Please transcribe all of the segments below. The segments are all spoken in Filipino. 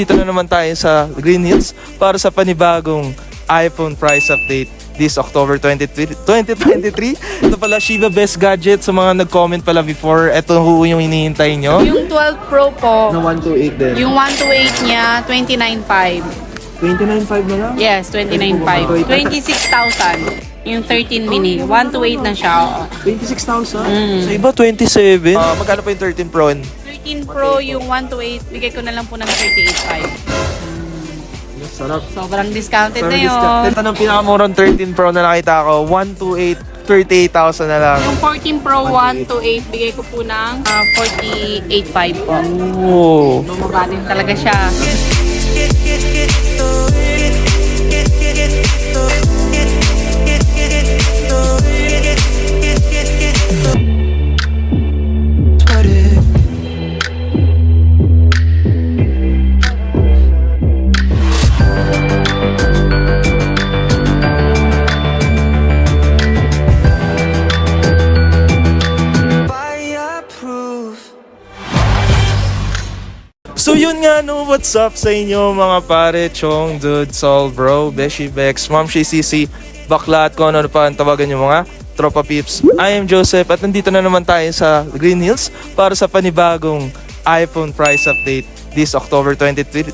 nandito na naman tayo sa Green Hills para sa panibagong iPhone price update this October 2023. Ito pala Shiba Best Gadget. Sa mga nag-comment pala before, ito yung hinihintay nyo. Yung 12 Pro po, Na 128 din. yung 128 niya, 29.5. 29.5 na lang? Yes, 29.5. 26,000. Yung 13 mini, 128 na siya. Oo. 26,000? Sa iba, 27. Magkano pa yung 13 Pro? 13 Pro, yung 128, bigay ko na lang po ng 38.5. Sarap. Sobrang discounted na yun. Ito ng pinakamurang 13 Pro na nakita ko, 128, 38,000 na lang. Yung 14 Pro 128, bigay ko po ng 48.5 po. Oh. Bumaba din talaga siya. So yun nga no, what's up sa inyo mga pare, Chong, Dude, Sol, Bro, Beshi, Bex, Ma'am Shi, Sisi, Bakla at kung ano pa ang tawagan nyo mga tropa peeps. I am Joseph at nandito na naman tayo sa Green Hills para sa panibagong iPhone price update this October 2023.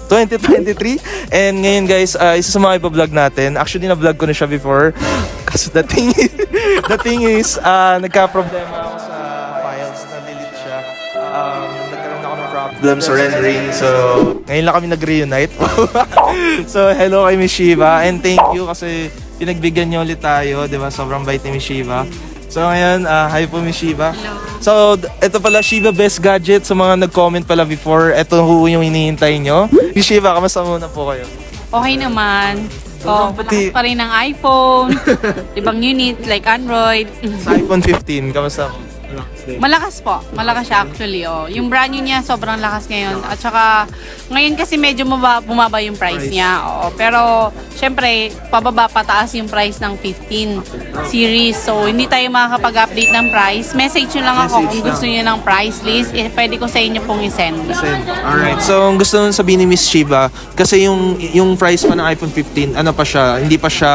And ngayon guys, isa sa mga ipa-vlog natin. Actually na-vlog ko na siya before. Kasi the thing is, nagka-problema ako sa files, na-delete siya. Nagkaroon ako ng problems sa rendering. So, ngayon lang kami nag-reunite. So, hello kay Miss Shiva. And thank you kasi pinagbigyan niyo ulit tayo. Diba? Sobrang bait ni Miss Shiva. So ngayon, hi po Miss Shiva. Hello. So, ito pala Shiba Best Gadget. Sa mga nag-comment pala before, ito yung hinihintay nyo. Miss Shiva, kamusta muna po kayo? Okay naman. Oh, Pati- malakas pa rin ng iPhone. Ibang unit like Android. Sa iPhone 15, kamusta mo? Malakas po. Malakas siya actually. Oh. Yung brand new niya sobrang lakas ngayon. At saka ngayon kasi medyo bumaba yung price niya. Oo. Pero syempre pababa pataas yung price ng 15 series. So hindi tayo makakapag-update ng price. Message nyo lang ako kung gusto niyo ng price list. Pwede ko sa inyo pong i-send. Alright, so ang gusto nung sabihin ni Miss Shiva, kasi yung price pa ng iPhone 15, ano pa siya, hindi pa siya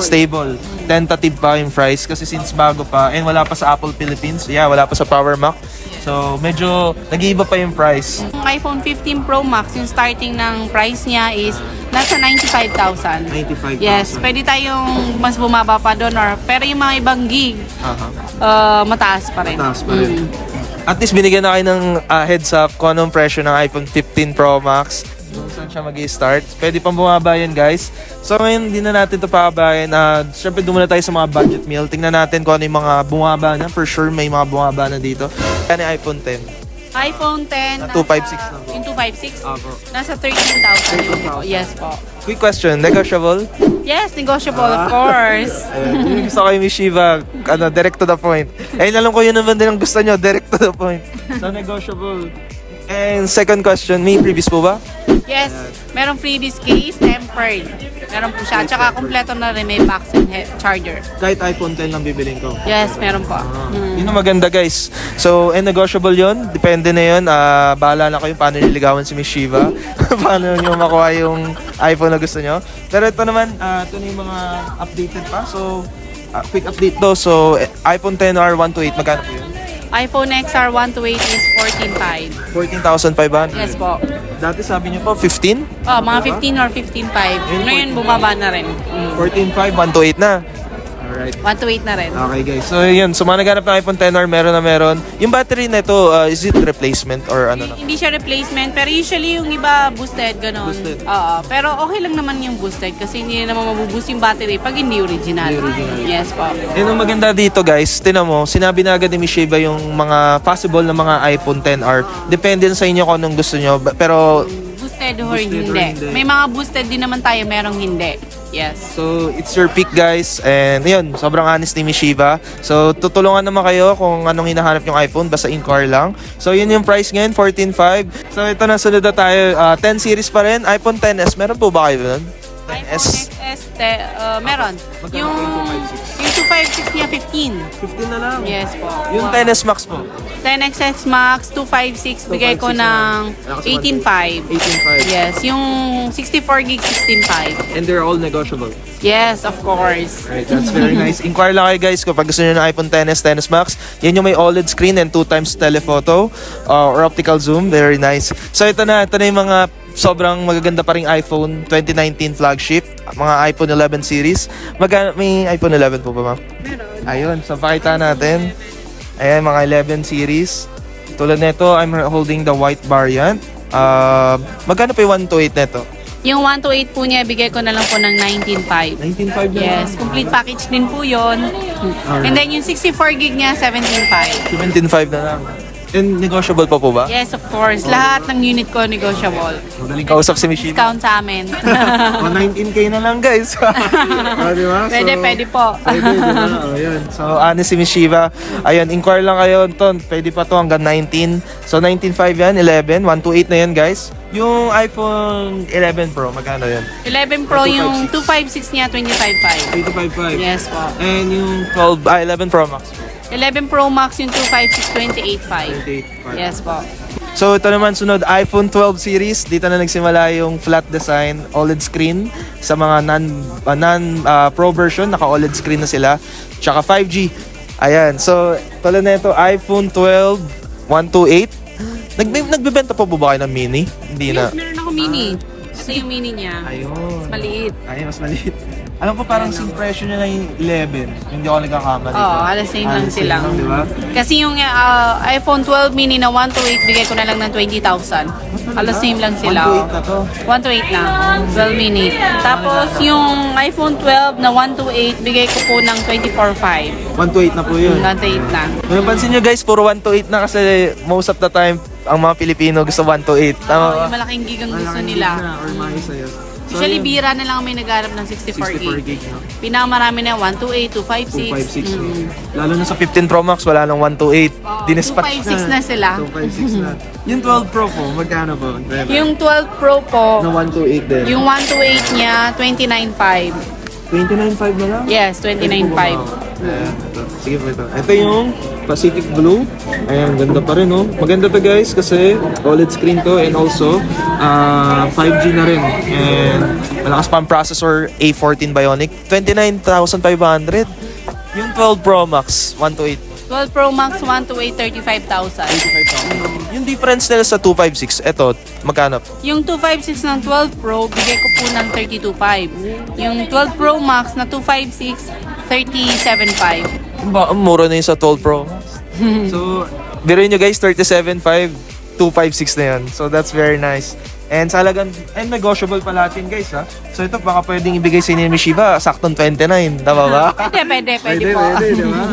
stable. Tentative pa yung price kasi since bago pa and wala pa sa Apple Philippines. Yeah, wala pa sa Power Mac. So, medyo nag-iiba pa yung price. Yung iPhone 15 Pro Max, yung starting ng price niya is nasa 95,000. 95,000. Yes, pwede tayong mas bumaba pa doon pero yung mga ibang gig, mataas pa rin. Mataas pa rin. At least binigyan na kayo ng heads up kung anong presyo ng iPhone 15 Pro Max. Kung saan siya mag-i-start. Pwede pang bumaba yan guys. So ngayon, hindi na natin ito pababayan. Siyempre, doon muna tayo sa mga budget meal. Tingnan natin kung ano yung mga bumaba na. For sure, may mga bumaba na dito. Yan yung iPhone 10. iPhone 10, 256 na po. Yung 256, Opo. nasa 13,000 yun po. Yes po. Quick question, negotiable? Yes, negotiable of course. Yung gusto ko kay Miss Shiva, direct to the point. Alam ko yun naman din ang gusto nyo, direct to the point. So, negotiable. And second question, may previous po ba? Yes, merong freebies case, tempered. Meron po siya. Tsaka kompleto na rin may box and charger. Kahit iPhone 10 lang bibilin ko. Yes, meron po. Yun ang maganda guys. So, and negotiable yun. Depende na yun. Bahala na kayo paano niligawan si Miss Shiva. Paano nyo makuha yung iPhone na gusto nyo. Pero ito naman, ito na yung mga updated pa. So, quick update to. So, iPhone 10R 128, magkano po yun? iPhone XR 128 is 14.5. 14,500. Yes po. Dati sabi nyo po, 15? Oh, mga 15 or 15.5. Ngayon bumaba na rin. 14,500, 128 na. Alright. 128 na rin. Okay guys, so yun, so mga naghanap ng iPhone 10R, meron na meron. Yung battery na ito, is it replacement or ano na? Hindi siya replacement, pero usually yung iba boosted, gano'n. Boosted. Oo, pero okay lang naman yung boosted kasi hindi naman mabuboost yung battery pag hindi original. Yes po. Yun ang maganda dito guys, tinan mo, sinabi na agad ni Miss Shiva yung mga possible na mga iPhone 10R. Depende sa inyo kung anong gusto nyo, pero Boosted or Boosted or hindi. hindi. May mga boosted din naman tayo, merong hindi. Yes. so it's your pick guys. And yun, sobrang honest ni Miss Shiva. So tutulungan naman kayo kung anong hinahanap yung iPhone, basta in-car lang. So yun yung price ngayon, 14,500. So ito na, sunod na tayo, 10 series pa rin, iPhone 10s. Meron po ba kayo nun? iPhone 10s. XS Meron. Magkano Yung, po yung 256? yung 256 niya, 15. 15 na lang. Yes po. Yung 10S Max po. 10XS Max, 256, bigay ko 256 ng na. 18.5. 18.5. Yes, yung 64 gig, 16.5. And they're all negotiable. Yes, of course. Right, that's very nice. Inquire lang kayo guys kapag gusto nyo ng iPhone XS, XS Max. Yan yung may OLED screen and 2x telephoto or optical zoom. Very nice. So ito na yung mga sobrang magaganda pa ring iPhone 2019 flagship. Mga iPhone 11 series. May iPhone 11 po ba, ma'am? Meron. Ayun, so pakita natin. Ayan, mga 11 series. Tulad nito, I'm holding the white variant. Magkano pa yung 128 neto? Yung 128 po niya, bigay ko na lang po ng 19.5. 19.5 na Yes, complete package din po yon. And then yung 64 gig niya, 17.5. 17.5 na lang. And negotiable pa po ba? Yes, of course. Lahat ng unit ko negotiable. Madaling kausap si Michelle. Discount sa amin. O 19K na lang guys. Di ba? Pwede po. Pwede, di ba? O, yun. So, honest si Miss Shiva. Ayun, inquire lang kayo, Ton. Pwede pa to hanggang 19. So, 19.5 yan, 11. 128 na yan, guys. Yung iPhone 11 Pro, magkano yan? 11 Pro, yung 256 niya, 25.5. 855. Yes po. And yung 11 Pro Max. 11 Pro Max, yung 256, 28.5. 28.5. Yes po. So ito naman sunod, iPhone 12 series. Dito na nagsimula yung flat design, OLED screen. Sa mga non-Pro version, naka-OLED screen na sila. Tsaka 5G. Ayan, so tulad na ito, iPhone 12 128. Nagbebenta pa ba kayo ng mini? Hindi na. Yes, meron ako mini. Ito yung mini niya. Ayun. Mas maliit. Ayun, mas maliit. Alam ko parang same presyo niya na yung 11. Hindi ako nagkakamali. Oo, halos same lang sila. Di ba? Kasi yung iPhone 12 mini na 128, bigay ko na lang ng 20,000. Halos same lang sila. 128 na to. 128 na. 12 mini. Tapos yung iPhone 12 na 128, bigay ko po ng 24,500. 128 na po yun. 128 na. Ngayon, pansin nyo guys, puro 128 na kasi most of the time, ang mga Pilipino gusto 128. Tama ba? Yung malaking gig ang gusto nila. Or maisa yun. Usually, bira na lang may nagharap ng 64 64 gig. gig, no? Pinakamarami na 128, 256. 256. No? Lalo na sa 15 Pro Max, wala nang 128. Dinespaч 256 na sila. 256 na. Yung 12 Pro po, magkano po? Yung 12 Pro po, Na 128 din. yung 128 niya, 29.5. 29.5 na lang? Yes, 29.5. Ayan, ito. Sige po ito. Ito yung Pacific Blue. Ayan, ganda pa rin, no? Maganda to guys kasi OLED screen to and also 5G na rin. And malakas pa ang processor A14 Bionic. 29,500. Yung 12 Pro Max, 128. 12 Pro Max, 128, 35,000. Yung difference nila sa 256, eto, magkano? Yung 256 ng 12 Pro, bigay ko po ng 32.5. Yung 12 Pro Max na 256, 37.5. Ang mura na yung sa 12 Pro Max. So, biruin nyo guys, 37.5, 256 na yan. So, that's very nice. And salagang, and negotiable pa lahat yun guys ha. So ito baka pwedeng ibigay sa inyo ni Shiba, saktong 29, tama ba? Pwede po. Pwede, di ba?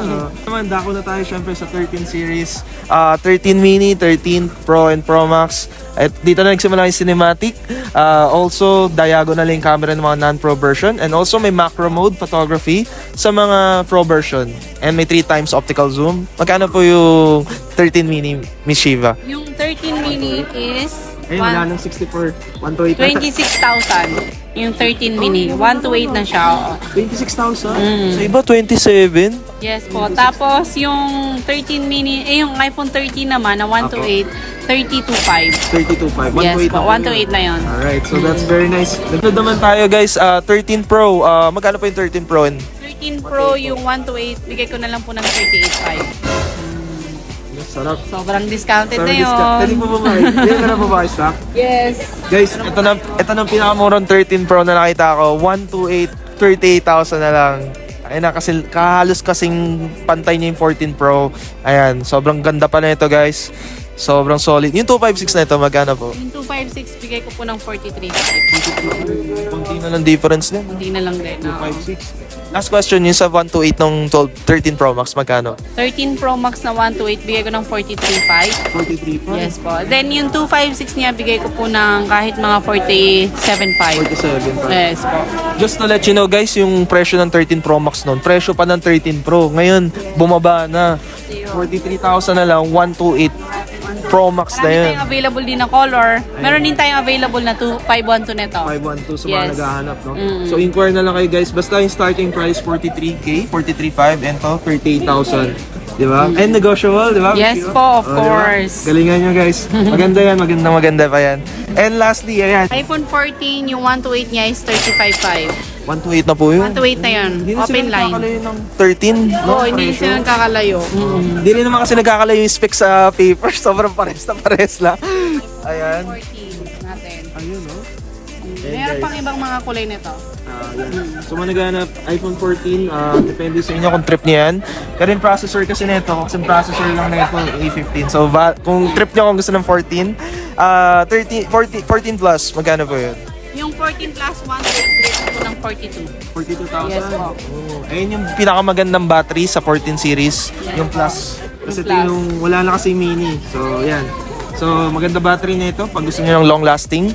Naman, dako na tayo syempre sa 13 series. 13 mini, 13 Pro and Pro Max. At dito na nagsimula yung cinematic. Also, diagonal yung camera ng mga non-Pro version. And also may macro mode photography sa mga Pro version. And may 3x optical zoom. Magkano po yung 13 mini, Miss Shiva? Yung 13 mini is Ayun, wala nang 64. 128 na. 26,000. Yung 13 mini. 128 na siya. Oo. 26,000? Sa iba, 27? Yes po. Tapos yung 13 mini, yung iPhone 13 naman na 128, 32.5. 32.5. Yes po, 128 na yun. Alright, so that's very nice. Dito naman tayo guys, 13 Pro. Magkano po yung 13 Pro? 13 Pro, yung 128, bigay ko na lang po ng 38.5. Sarap. Sobrang discounted na yun. Pwede po ba ba? Hindi na po ba kayo stock? Yes. Guys, ito na pinakamurang 13 Pro na nakita ko. 128, 38,000 na lang. Ayun na, kasi kahalos kasing pantay niya yung 14 Pro. Ayan, sobrang ganda pa na ito guys. Sobrang solid. Yung 256 na ito, magkano po? Yung 256, bigay ko po ng 43.5. Kunti na lang difference din. Hindi na lang din. 256. Last question, yung sa 128 ng 13 Pro Max, magkano? 13 Pro Max na 128, bigay ko ng 43.5. 43 Yes po. Then yung 256 niya, bigay ko po ng kahit mga 47.5. 47. Yes po. Just to let you know guys, yung presyo ng 13 Pro Max noon, presyo pa ng 13 Pro. Ngayon, bumaba na. 43,000 na lang, 128 Pro Max na Marami yun. tayong available din na color. Meron din tayong available na 512 nito. 512 sa mga Yes. naghahanap, no? So, inquire na lang kayo guys. Basta yung starting price, 43K, 43.5, and to, 38,000. Di ba? And negotiable, di ba? Yes Miss Kiwa? po, of Oh, di ba? course. Galingan nyo guys. Maganda yan, maganda pa yan. And lastly, ayan. iPhone 14, yung 128 niya is 35.5. 128 na po yun. 128 na yun. Hindi na sila Open line. nagkakalayo ng 13, no? Oo, hindi Presyo. sila kakalayo. Hindi rin naman kasi nagkakalayo yung specs sa paper. Sobrang pares na pares lang. Ayan. 14 natin. Ayun, no? Meron pang ibang mga kulay nito. Yan. So, naghanap iPhone 14, depende sa inyo kung trip niyo yan. Pero yung processor kasi nito, kasi yung processor lang na ito, A15. So, kung trip niyo kung gusto ng 14, 14 plus, magkano po yun? Yung 14 plus 1, bigay ko ng 42. 42,000? Yes, po. Oh. Ayun yung pinakamagandang battery sa 14 series, yung plus. Kasi ito Plus. yung, wala na kasi mini. So, yan. So, maganda battery na ito pag gusto niyo ng long lasting.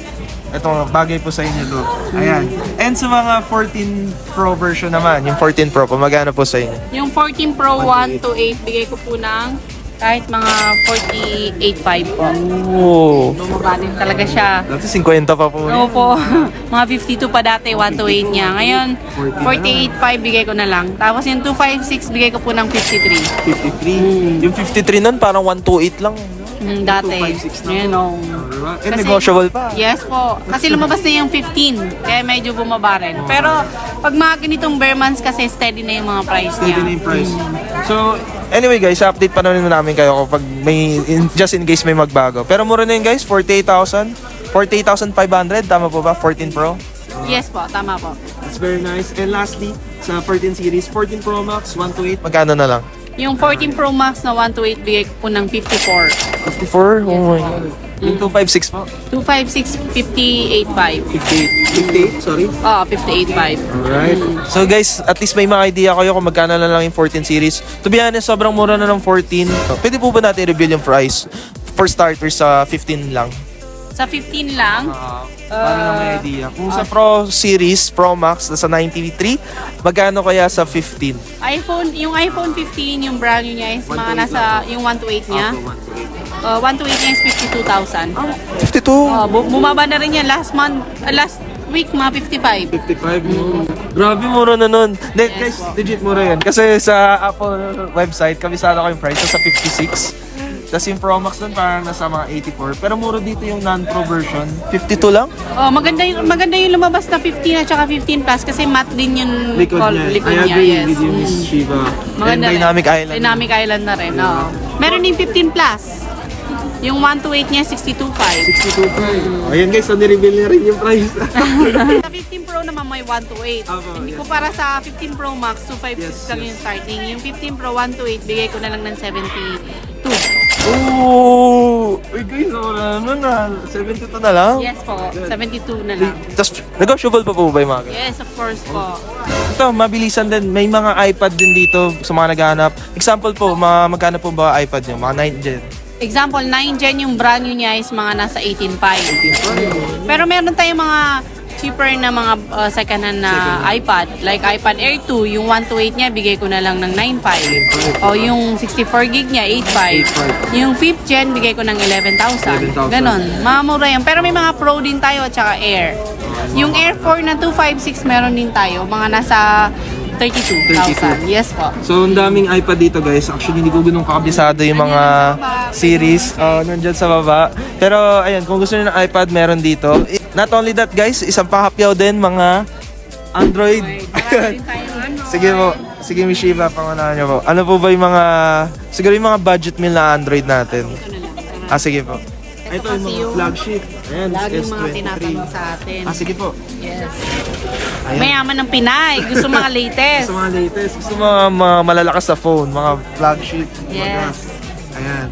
Ito, bagay po sa inyo to. Ayan. And sa mga 14 Pro version naman, yung 14 Pro po, magkano po sa inyo? Yung 14 Pro 1 to 8, bigay ko po ng kahit mga 48.5 po. Oh. Bumaba din talaga siya. Dati 50 pa po. Oo po. Mga 52 pa dati, 1 to 8 niya. Ngayon, 48.5 bigay ko na lang. Tapos yung 256 bigay ko po ng 53. 53. Yung 53 nun, parang 128 lang. Dati. 256 na. Ngayon, oh. Diba? And Kasi- negotiable pa. Yes po. Kasi lumabas na yung 15. Kaya medyo bumaba rin. Pero pag mga ganitong bare months kasi steady na yung mga price niya. Steady na yung price. So, anyway guys, update pa naman namin kayo kapag may, just in case may magbago. Pero mura na yun guys, 48,000. 48,500, tama po ba? 14 Pro? Yes po, tama po. It's very nice. And lastly, sa 14 series, 14 Pro Max, 1 to 8, magkano na lang? Yung 14 Pro Max na 1 to 8 bigay ko po ng 54. 54? Oh my God. Yung 256 po? 256, 58.5. 58, sorry. 58.5. Alright. So guys, at least may mga idea kayo kung magkano na lang yung 14 series. To be honest, sobrang mura na ng 14. Pwede po ba natin reveal yung price? For starters, sa 15 lang. Sa 15 lang, Para na may idea. Kung sa Pro Series, Pro Max, nasa 93, magkano kaya sa 15? yung iPhone 15, yung brand new niya is 1 to 8 mga nasa, yung 1 to 8 niya. 1 to 8 niya is 52,000. 52? Bumaba na rin yan last week, mga 55. 55? Grabe, mura na nun. Guys, legit mura yan. Kasi sa Apple website, kabisado ko yung price, sa 56. Tapos yung Pro Max nun parang nasa mga 84. Pero mura dito yung non-Pro version. 52 lang? Maganda yung lumabas na 15 at saka 15 plus kasi matte din yung Likod niya. likod I niya. agree Yes. with you, Miss Shiva. Maganda And rin. Dynamic Island. Dynamic Island na rin, oo. Meron din 15 plus. Yung 1 to 8 niya, 62.5. 62. Ayan guys, so nireveal na rin yung price. Sa 15 Pro naman may 1 to 8. Apo, Hindi yes. ko para sa 15 Pro Max, 256 Yes, lang yes. yung starting. Yung 15 Pro 1 to 8, bigay ko na lang ng 72. Oh! Uy guys, wala naman na. 72 na lang? Yes po, 72 na lang. Tapos, negotiable pa po ba yung mga ganun? Yes, of course po. Ito, mabilisan din. May mga iPad din dito sa mga naghahanap. Example po, magkano po ba iPad nyo? Mga 9 gen. Example, 9 gen yung brand new niya is mga nasa 18.5. Pero meron tayong mga cheaper na mga second hand na iPad. Like iPad Air 2, yung 1 to 8 niya, bigay ko na lang ng 9.5. O yung 64 gig niya, 8.5. Yung 5th gen, bigay ko ng 11,000. 11,000. Ganon. Mamura yan. Pero may mga Pro din tayo at saka Air. Yung Air 4 na 256 meron din tayo. Mga nasa 32,000. Yes po. So, ang daming iPad dito guys. Actually, hindi ko ganun kakabisado yung mga series. Nandyan sa baba. Pero, ayan, kung gusto niyo ng iPad, meron dito. Not only that guys, isang pahapyaw din mga Android. Marami din tayong Android. Sige po. Sige, Miss Shiva, pangunahan niyo po. Ano po ba yung mga, siguro yung mga budget meal na Android natin? Ito na lang. Sige po. Ito Ito yung kasi mga yung flagship. Ayan, laging mga S23. tinatanong sa atin. Sige po. Yes. Ayan. Mayaman ng Pinay. Gusto mga latest. Gusto mga latest, gusto mga malalakas sa phone, mga flagship. Yes. Ayan.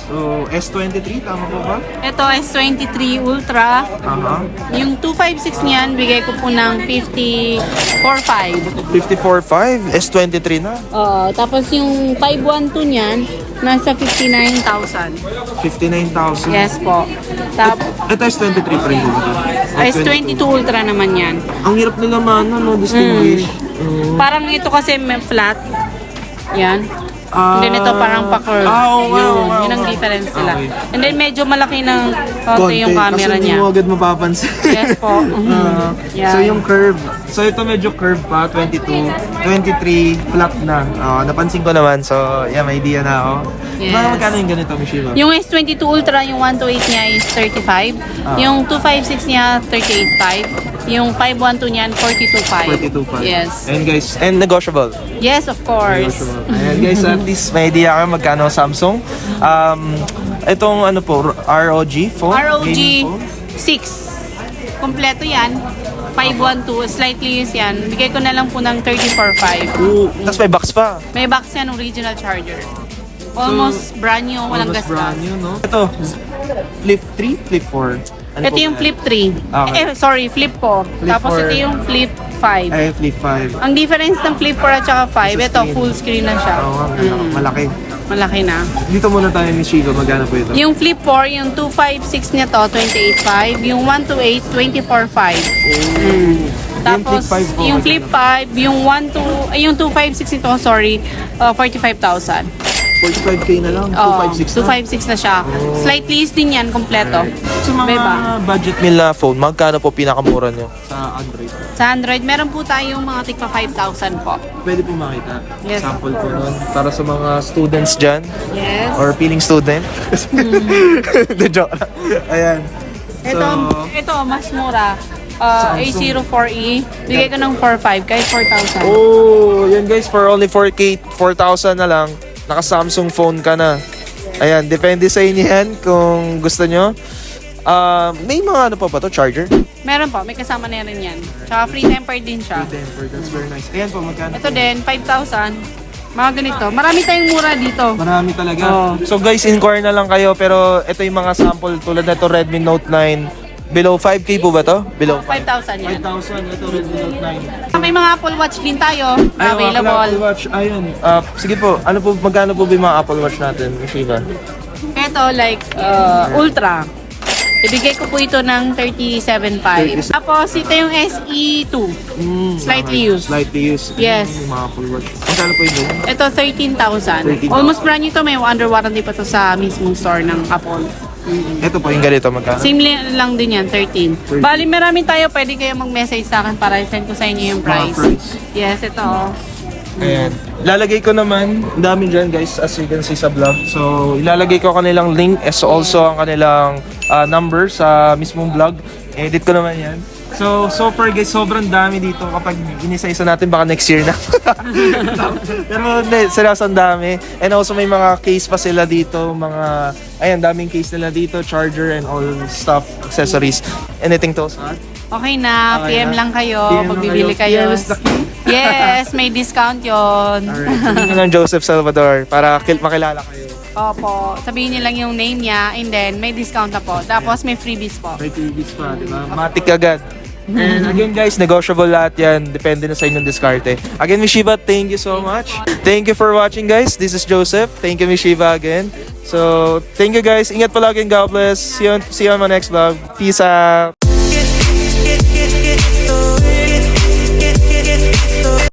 So, S23, tama po ba? Ito S23 Ultra. Aha. Yung 256 niyan, bigay ko po ng 54.5. 54.5, S23 na. Oo. Tapos yung 512 niyan, nasa 59,000. 59,000. Yes po. Tapos Ito S23 pa rin dito. S22 Ultra naman yan. Ang hirap nila no, distinguish. Parang ito kasi may flat. Yan. And then ito parang pa-curve. Yun ang difference nila. Okay. And then medyo malaki ng konti yung camera kasi niya. hindi mo agad mapapansin. Yes po. Yeah. So yung curve. So ito medyo curve pa, 22, 23, flat na. Napansin ko naman. So yeah, may idea na ako. Yes. Magkano yung ganito, Mishiba? Yung S22 Ultra, yung 128 niya is 35. Yung 256 niya, 38.5. Yung 512 niyan, 42.5. 42 pa. Yes. And guys, and negotiable. Yes, of course. Ayan guys, at least may idea kayo magkano ang Samsung. Itong ano po, ROG phone? ROG gaming phone? 6. Kompleto yan. 512, slightly used yan. Bigay ko na lang po ng 34.5. Ooh, tapos may box pa. May box yan, original charger. Almost brand new, walang Almost gasgas. brand new, no? Ito, Flip 3, Flip 4. Ano Ito po yung ba? Flip 3. Okay. Sorry, Flip 4. Flip Tapos 4. ito yung Flip 5. Ay, Flip 5. Ang difference ng Flip 4 at saka 5, ito screen. full screen na siya. Oo, malaki. Malaki na. Dito muna tayo, Miss Shiva. Magkano po ito? Yung Flip 4, yung 256 niya to, 28.5. Yung 128, 24.5. Tapos, yung Flip 5, yung 256 ito, sorry, 45,000. 45K na lang? Oo, 256 256 na? na siya. Slightly used din yan, kompleto. Sa mga Diba? budget meal na phone, magkano po pinakamura nyo? Sa Android. Sa Android, meron po tayong mga tigpa 5,000 po. Pwede po makita. Yes. Sample po nun. Para sa mga students dyan. Yes. Or feeling student. The joke lang. Ayan. Ito, mas mura. Samsung. A04e. Bigay ko ng 4,500 kahit 4,000. Oh, yan guys, for only 4K, 4,000 na lang, naka Samsung phone ka na. Ayan, depende sa inyo yan kung gusto nyo. May mga ano pa ba to, charger? Meron po, may kasama na rin yan. Tsaka free tempered din siya. Tempered, that's very nice. Ayan po, magkano? Ito din, 5,000. Mga ganito. Marami tayong mura dito. Marami talaga. Oo. So guys, inquire na lang kayo, pero ito yung mga sample tulad na ito, Redmi Note 9. Below 5K po ba to? Below 5,000 yan. 5,000, ito Redmi Note 9. May mga Apple Watch din tayo. Ay, Apple Available. Watch, ayun. Sige po, ano po, magkano po ba yung mga Apple Watch natin, Shiva? Ito, like, Ultra. Ibigay ko po ito ng 37.5. Tapos, ito yung SE2. Slightly used. Slightly used. Yes. Yung mga Apple Watch. Magkano po yun? Ito, 13,000. 13,000. Almost brand new to. May under warranty pa to sa mismong store ng Apple. Ito po, yung ganito, magkano? Same lang din yan, 13. Bali, marami tayo. Pwede kayo mag-message sa akin para i-send ko sa inyo yung price. Yes, ito. Ayan. Ilalagay ko naman, ang dami dyan guys, as you can see sa vlog. So, ilalagay ko kanilang link as also ang kanilang number sa mismong vlog. Edit ko naman yan. So far guys, sobrang dami dito. Kapag inisa-isa natin, baka next year na. Pero hindi, seryoso ang dami. And also may mga case pa sila dito. Ayan, daming case nila dito. Charger and all stuff, accessories. Anything to sa Okay na, Okay PM na. lang kayo PM pag lang bibili kayo. kayo. PM is the key. Yes, may discount yon. Alright, sabihin nyo ng Joseph Salvador para makilala kayo. Opo, sabihin niyo lang yung name niya and then may discount na po. Tapos may freebies po. May TVs pa, di ba? Matik agad. And again guys, negotiable lahat yan. Depende na sa inyong diskarte. Again, Miss Shiva, thank you so much. Thank you for watching guys. This is Joseph. Thank you, Miss Shiva, again. So, thank you guys. Ingat palagi and God bless. See you on my next vlog. Peace out.